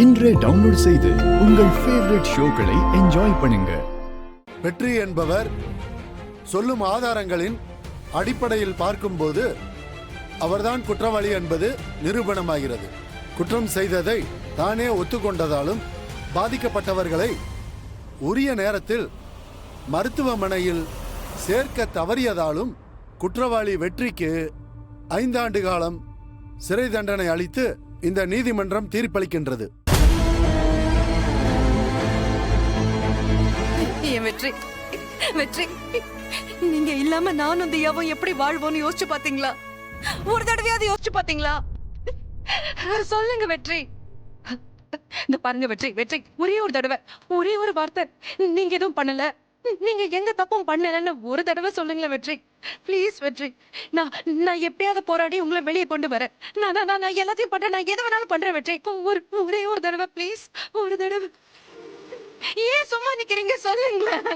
இன்றே டவுன்லோட் செய்து உங்கள் ஃபேவரட் ஷோக்களை என்ஜாய் பண்ணுங்க. வெற்றி என்பவர் சொல்லும் ஆதாரங்களின் அடிப்படையில் பார்க்கும்போது அவர்தான் குற்றவாளி என்பது நிரூபணமாகிறது. குற்றம் செய்ததை தானே ஒத்துக்கொண்டதாலும் பாதிக்கப்பட்டவர்களை உரிய நேரத்தில் மருத்துவமனையில் சேர்க்க தவறியதாலும் குற்றவாளி வெற்றிக்கு 5 ஆண்டு காலம் சிறை தண்டனை அளித்து இந்த நீதிமன்றம் தீர்ப்பளிக்கின்றது. வெற்றி வெற்றி நீங்க இல்லாம நானும் தியாவும் எப்படி வாழ்வோம்னு யோசிச்சு பாத்தீங்களா? ஒரு தடவையாவது யோசிச்சு பாத்தீங்களா? சொல்லுங்க வெற்றி. இந்த பாருங்க வெற்றி, வெற்றி ஒரே ஒரு தடவை, ஒரே ஒரு வார்த்தை, நீங்க எதுவும் பண்ணல, நீங்க எங்க தப்பும் பண்ணலன்னு ஒரு தடவை சொல்லுங்களேன் வெற்றி. ப்ளீஸ் வெற்றி, நான் எப்படியாவது போராடி உங்களை வெளியே கொண்டு வரேன். நான் எல்லாத்தையும் பண்றேன், நான் எது வேணாலும் பண்றேன் வெற்றி. ஒரே ஒரு தடவை ப்ளீஸ், ஒரு தடவை. ஏன் சும்மா நிக்கிறீங்க? சொல்லுங்களேன்.